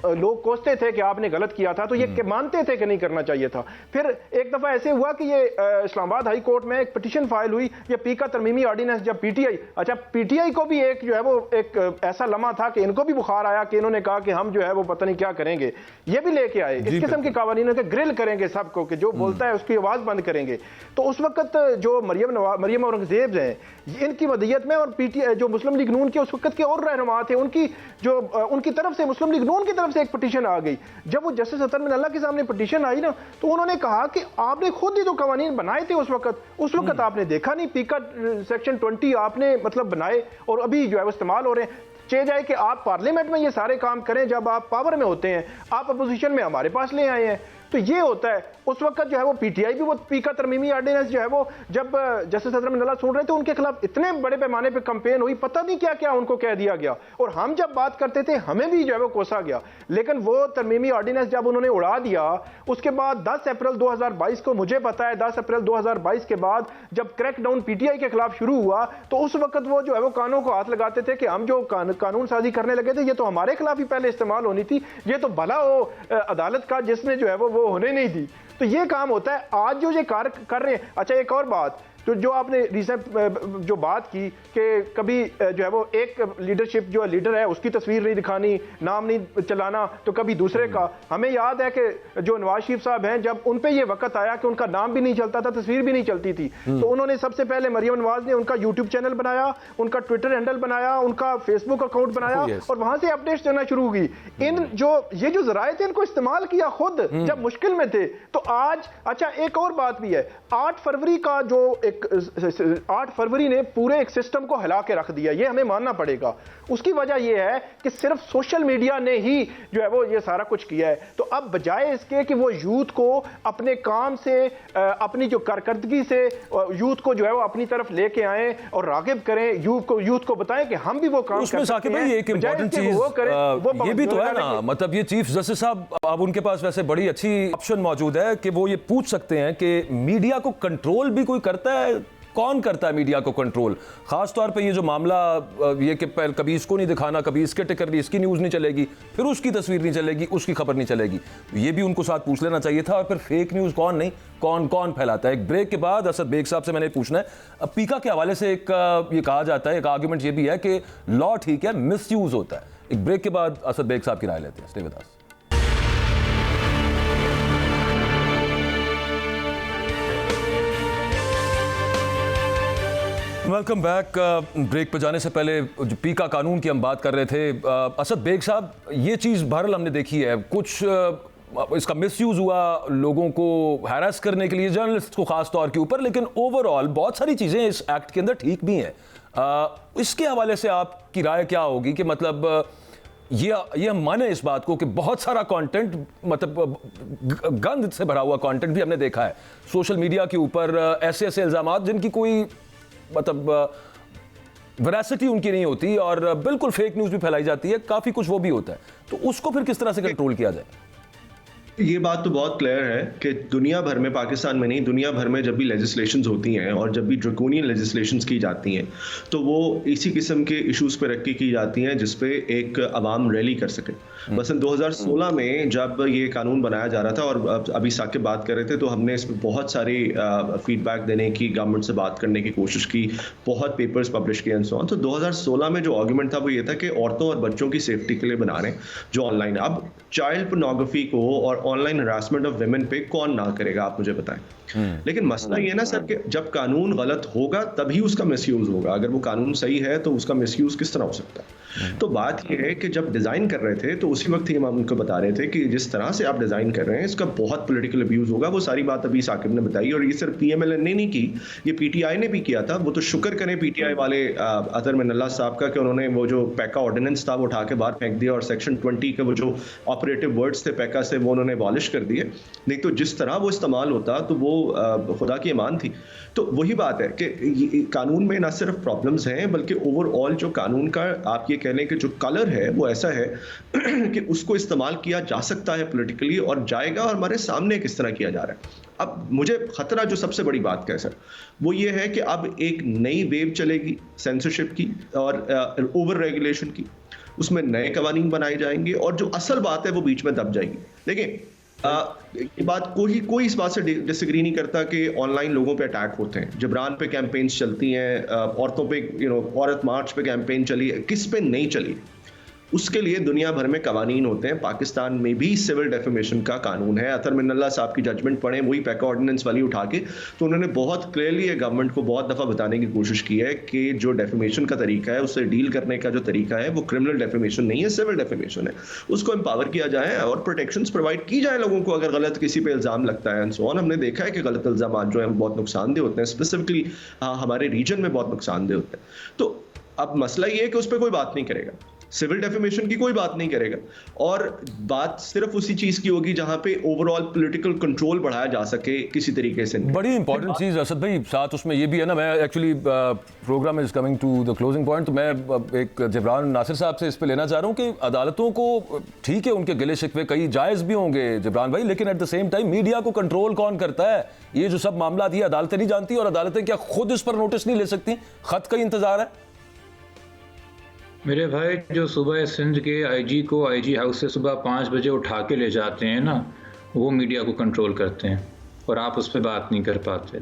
लोग कोसते थे कि आपने गलत किया था, तो ये मानते थे कि नहीं करना चाहिए था। फिर एक दफ़ा ऐसे हुआ कि ये इस्लामाबाद हाई कोर्ट में एक पिटीशन फाइल हुई, ये पीका तरमीमी ऑर्डिनेंस, जब PTI, अच्छा PTI को भी एक जो है वो एक ऐसा लम्हा था कि इनको भी बुखार आया कि इन्होंने कहा कि हम जो है वो पता नहीं क्या करेंगे, ये भी लेके आए इस किस्म के कानून के ग्रिल करेंगे सबको कि जो बोलता है उसकी आवाज बंद करेंगे। तो उस वक्त जो मरियम औरंगजेब हैं इनकी मदीयत में और पीटीआई जो मुस्लिम लीग नून के उस वक्त के और रहनुमा थे उनकी तरफ से मुस्लिम लीग नून की तरफ से एक पिटीशन आ गई। जब वो जस्टिस अतर मिनल्ला के सामने पिटीशन आई ना तो उन्होंने कहा कि आपने खुद ही तो कानून बनाए थे उस वक्त आपने देखा नहीं, पीका सेक्शन 20 आपने मतलब बनाए और अभी जो है वो इस्तेमाल हो रहे हैं। चे जाए कि आप पार्लियामेंट में ये सारे काम करें जब आप पावर में होते हैं, आप अपोजिशन में हमारे पास ले आए हैं। तो ये होता है उस वक्त जो है वो पीटीआई भी वो पीका तरमीमी ऑर्डिनेंस जो है वो जब जस्टिस अतर मिनल्ला सुन रहे थे उनके खिलाफ इतने बड़े पैमाने पे कैंपेन हुई, पता नहीं क्या क्या उनको कह दिया गया और हम जब बात करते थे हमें भी जो है वो कोसा गया। लेकिन वो तरमीमी ऑर्डिनेंस जब उन्होंने उड़ा दिया उसके बाद 10 अप्रैल 2022 को मुझे पता है 10 अप्रैल 2022 के बाद जब क्रैकडाउन पीटीआई के खिलाफ शुरू हुआ तो उस वक्त वो जो है वो कानों को हाथ लगाते थे कि हम जो कानून साजी करने लगे थे ये तो हमारे खिलाफ ही पहले इस्तेमाल होनी थी, ये तो भला हो अदालत का जिसने जो है वो होने नहीं दी। तो ये काम होता है आज जो ये कार्य कर रहे हैं। अच्छा एक और बात तो जो आपने रिसेंट जो बात की कि कभी जो है वो एक लीडरशिप जो लीडर है उसकी तस्वीर नहीं दिखानी, नाम नहीं चलाना, तो कभी दूसरे का। हमें याद है कि जो नवाज शरीफ साहब हैं जब उन पे ये वक्त आया कि उनका नाम भी नहीं चलता था, तस्वीर भी नहीं चलती थी, तो उन्होंने सबसे पहले मरियम नवाज ने उनका यूट्यूब चैनल बनाया, उनका ट्विटर हैंडल बनाया, उनका फेसबुक अकाउंट बनाया और वहां से अपडेट्स देना शुरू हुई। इन जो ये जो जराए थे इनको इस्तेमाल किया खुद जब मुश्किल में थे। तो आज अच्छा एक और बात भी है, 8 फरवरी का जो 8 फरवरी ने पूरे एक सिस्टम को हिला के रख दिया, ये हमें मानना पड़ेगा। उसकी वजह यह है कि सिर्फ सोशल मीडिया ने ही जो है वो ये सारा कुछ किया है। तो अब बजाय इसके कि वो यूथ को अपने काम से अपनी जो कारकर्दगी से यूथ को जो है वो अपनी तरफ लेके आए और रागिब करें, यूथ को बताएं कि हम भी वो काम कर सकते हैं। एक इंपॉर्टेंट चीज ये भी तो है ना, मतलब ये चीफ जस्टिस साहब अब उनके पास वैसे बड़ी अच्छी ऑप्शन मौजूद है कि वो ये पूछ सकते हैं कि मीडिया को कंट्रोल भी कोई करता है, कौन करता है मीडिया को कंट्रोल? खास तौर पे ये जो मामला ये कि कभी इसको नहीं दिखाना, कभी इसके टिकर नहीं, इसकी न्यूज़ नहीं चलेगी, फिर उसकी तस्वीर नहीं चलेगी, उसकी खबर नहीं चलेगी, ये भी उनको साथ पूछ लेना चाहिए था। और फिर फेक न्यूज़ कौन नहीं कौन फैलाता है। एक ब्रेक के बाद असद बेग साहब से मैंने पूछना है, अब पीका के हवाले से एक ये कहा जाता है, एक आर्गूमेंट ये भी है कि लॉ ठीक है, मिसयूज होता है। एक ब्रेक के बाद असद बेग साहब की राय लेते हैं। Stay with us. Welcome back. Break पर जाने से पहले जो पीका कानून की हम बात कर रहे थे, असद बेग साहब ये चीज़ बहरहाल हमने देखी है, कुछ इसका मिसयूज़ हुआ लोगों को हैरेस करने के लिए, जर्नलिस्ट को ख़ास तौर के ऊपर, लेकिन ओवरऑल बहुत सारी चीज़ें इस एक्ट के अंदर ठीक भी हैं। इसके हवाले से आपकी राय क्या होगी कि मतलब ये हम माने इस बात को कि बहुत सारा कंटेंट, मतलब गंद से भरा हुआ कंटेंट भी हमने देखा है सोशल मीडिया के ऊपर, ऐसे इल्ज़ामात जिनकी कोई मतलब वेरासिटी उनकी नहीं होती और बिल्कुल फेक न्यूज़ भी फैलाई जाती है, काफ़ी कुछ वो भी होता है, तो उसको फिर किस तरह से कंट्रोल किया जाए? ये बात तो बहुत क्लियर है कि दुनिया भर में, पाकिस्तान में नहीं, दुनिया भर में जब भी लेजिस्लेशंस होती हैं और जब भी ड्रैकोनियन लेजिस्लेशंस की जाती हैं तो वो इसी किस्म के इश्यूज पे रख के की जाती हैं जिस पे एक अवाम रैली कर सके। मसलन 2016 में जब ये कानून बनाया जा रहा था और अभी साकिब बात कर रहे थे, तो हमने इस पर बहुत सारी फीडबैक देने की, गवर्नमेंट से बात करने की कोशिश की, बहुत पेपर्स पब्लिश किए एंड सो ऑन। तो 2016 में जो आर्गूमेंट था वो ये था कि औरतों और बच्चों की सेफ्टी के लिए बना रहे हैं जो ऑनलाइन। अब चाइल्ड पोर्नोग्राफी को और ऑनलाइन हरासमेंट ऑफ विमेन पे कौन ना करेगा, आप मुझे बताएं। लेकिन मसला ये ना सर कि जब कानून गलत होगा तभी उसका मिसयूज होगा, अगर वो कानून सही है तो उसका मिसयूज किस तरह हो सकता है? तो बात ये है कि जब डिजाइन कर रहे थे तो उसी वक्त ही हम उनको बता रहे थे कि जिस तरह से आप डिजाइन कर रहे हैं इसका बहुत पॉलिटिकल अब्यूज होगा। वो सारी बात अभी साकिब ने बताई और ये सिर्फ पीएमएल ने नहीं की, ये पीटीआई ने भी किया था। वो तो शुक्र करें पीटीआई वाले अतर मिनल्ला साहब का कि उन्होंने वो जो पैका ऑर्डिनेंस था वो उठा के बाहर फेंक दिया और सेक्शन 20 के वो जो ऑपरेटिव वर्ड्स थे पैका से वो उन्होंने अबॉलिश कर दिए। नहीं तो जिस तरह वो इस्तेमाल होता तो वो खुदा की अमान थी। तो वही बात है कि कानून में ना सिर्फ प्रॉब्लम्स हैं बल्कि ओवरऑल जो कानून का आप ये कह लें कि जो कलर है वो ऐसा है कि उसको इस्तेमाल किया जा सकता है पॉलिटिकली और जाएगा और हमारे सामने किस तरह किया जा रहा है। अब मुझे खतरा जो सबसे बड़ी बात का है सर वो ये है कि अब एक नई वेव चलेगी सेंसरशिप की और ओवर रेगुलेशन की, उसमें नए कवानीन बनाए जाएंगे और जो असल बात है वो बीच में दब जाएगी। देखिए ये बात कोई इस बात से डिसएग्री नहीं करता कि ऑनलाइन लोगों पे अटैक होते हैं, जबरान पे कैंपेन्स चलती हैं, औरतों पे औरत मार्च पे कैंपेन चली है, किस पे नहीं चली, उसके लिए दुनिया भर में कवानीन होते हैं। पाकिस्तान में भी सिविल डेफेमेशन का कानून है। अतर मिन्नल्ला साहब की जजमेंट पढ़े, वही पैका ऑर्डिनेंस वाली उठा के, तो उन्होंने बहुत क्लियरली ये गवर्नमेंट को बहुत दफा बताने की कोशिश की है कि जो डेफेमेशन का तरीका है, उससे डील करने का जो तरीका है, वो क्रिमिनल डेफेमेशन नहीं है, सिविल डेफेमेशन है। उसको एम्पावर किया जाए और प्रोटेक्शंस प्रोवाइड की जाए लोगों को अगर गलत किसी पे इल्जाम लगता है एंड सो ऑन। हमने देखा है कि गलत इल्जाम जो है बहुत नुकसानदेह होते हैं, स्पेसिफिकली हमारे रीजन में बहुत नुकसानदेह होते हैं। तो अब मसला ये है कि उस पर कोई बात नहीं करेगा, सिविल डेफेमेशन की कोई बात नहीं करेगा, और बात सिर्फ उसी चीज की होगी जहां पे ओवरऑल पॉलिटिकल कंट्रोल बढ़ाया जा सके किसी तरीके से। बड़ी इंपॉर्टेंट चीज असद भाई साथ उसमें ये भी है ना, मैं actually program is coming to the closing point, तो मैं एक जिब्रान नासिर साहब से इस पे लेना चाह रहा हूँ कि अदालतों को, ठीक है उनके गिले शिकवे कई जायज भी होंगे जिब्रान भाई, लेकिन at the same time media को कंट्रोल कौन करता है? ये जो सब मामला ये अदालतें नहीं जानती, और अदालतें क्या खुद इस पर नोटिस नहीं ले सकती? खत का इंतजार है मेरे भाई। जो सुबह सिंध के आईजी को आईजी हाउस से सुबह 5 बजे उठा के ले जाते हैं ना, वो मीडिया को कंट्रोल करते हैं, और आप उस पर बात नहीं कर पाते।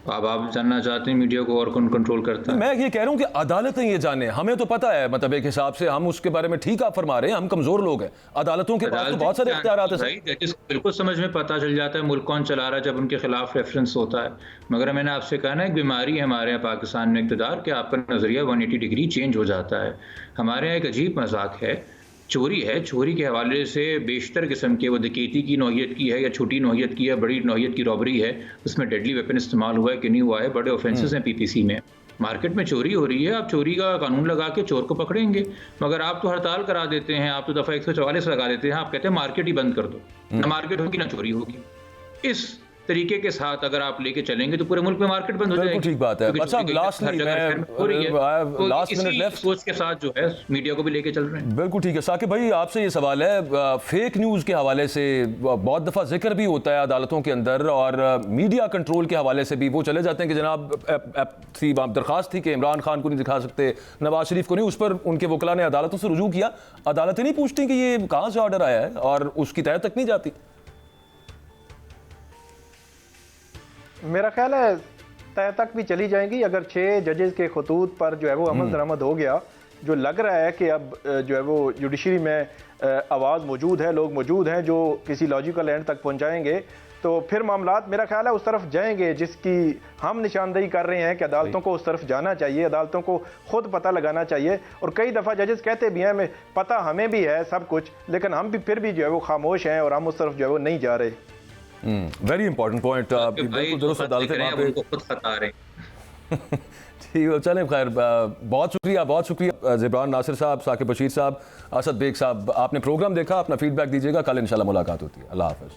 अब आप जानना चाहते हैं मीडिया को और कौन कंट्रोल करता है? मैं ये कह रहा हूं कि अदालतें ये जाने, हमें तो पता है, मतलब एक हिसाब से हम उसके बारे में ठीक आप फरमा रहे हैं, हम कमजोर लोग हैं, अदालतों के पास तो बहुत सारे इख्तियारात हैं। बिल्कुल समझ में पता चल जाता है मुल्क कौन चला रहा है जब उनके खिलाफ रेफरेंस होता है। मगर मैंने आपसे कहा ना, एक बीमारी है हमारे यहाँ पाकिस्तान में इक़्तिदार, कि आपका नजरिया 180 डिग्री चेंज हो जाता है। हमारे यहाँ एक अजीब मजाक है, चोरी है, चोरी के हवाले से बेशतर किस्म के, वो डकैती की नौयत की है या छोटी नौयत की है, बड़ी नौयत की रॉबरी है, उसमें डेडली वेपन इस्तेमाल हुआ है कि नहीं हुआ है, बड़े ऑफेंसेस हैं पीपीसी में। मार्केट में चोरी हो रही है, आप चोरी का कानून लगा के चोर को पकड़ेंगे, मगर आप तो हड़ताल करा देते हैं, आप तो दफ़ा 144 लगा देते हैं, आप कहते हैं मार्केट ही बंद कर दो, ना मार्केट होगी ना चोरी होगी। इस तरीके के साथ अगर आप लेके चलेंगे तो पूरे मुल्क में मार्केट बंद हो जाएगी। ठीक बात है। अच्छा, लास्ट मिनट सोच के साथ जो है मीडिया को भी लेके चल रहे हैं। बिल्कुल ठीक है। साकिब भाई आपसे ये सवाल है, फेक न्यूज़ के हवाले से बहुत दफ़ा जिक्र भी होता है अदालतों के अंदर, और मीडिया कंट्रोल के हवाले से भी वो चले जाते हैं कि जनाब दरख्वास्त थी कि इमरान खान को नहीं दिखा सकते, नवाज शरीफ को नहीं, उस पर उनके वकला ने अदालतों से रुजू किया, अदालतें नहीं पूछती कि ये कहाँ से ऑर्डर आया है, और उसकी तय तक नहीं जाती। मेरा ख्याल है तय तक भी चली जाएंगी अगर 6 जजेस के खतूत पर जो है वो अमल दरामद हो गया। जो लग रहा है कि अब जो है वो जुडिशरी में आवाज़ मौजूद है, लोग मौजूद हैं जो किसी लॉजिकल एंड तक पहुंचाएंगे, तो फिर मामलात मेरा ख्याल है उस तरफ जाएंगे जिसकी हम निशानदेही कर रहे हैं कि अदालतों को उस तरफ जाना चाहिए, अदालतों को खुद पता लगाना चाहिए। और कई दफ़ा जजेस कहते भी हैं पता हमें भी है सब कुछ, लेकिन हम भी फिर भी जो है वो खामोश हैं और हम उस तरफ जो है वो नहीं जा रहे। वेरी इंपॉर्टेंट पॉइंट, बिल्कुल दुरुस्त अदालतें वहाँ पे खुद खता रहे। ठीक है, चलें खैर, बहुत शुक्रिया जिब्रान नासिर साहब, साकिब बशीर साहब, असद बेग साहब, आपने प्रोग्राम देखा, अपना फीडबैक दीजिएगा, कल इंशाल्लाह मुलाकात होती है। अल्लाह हाफ़िज़।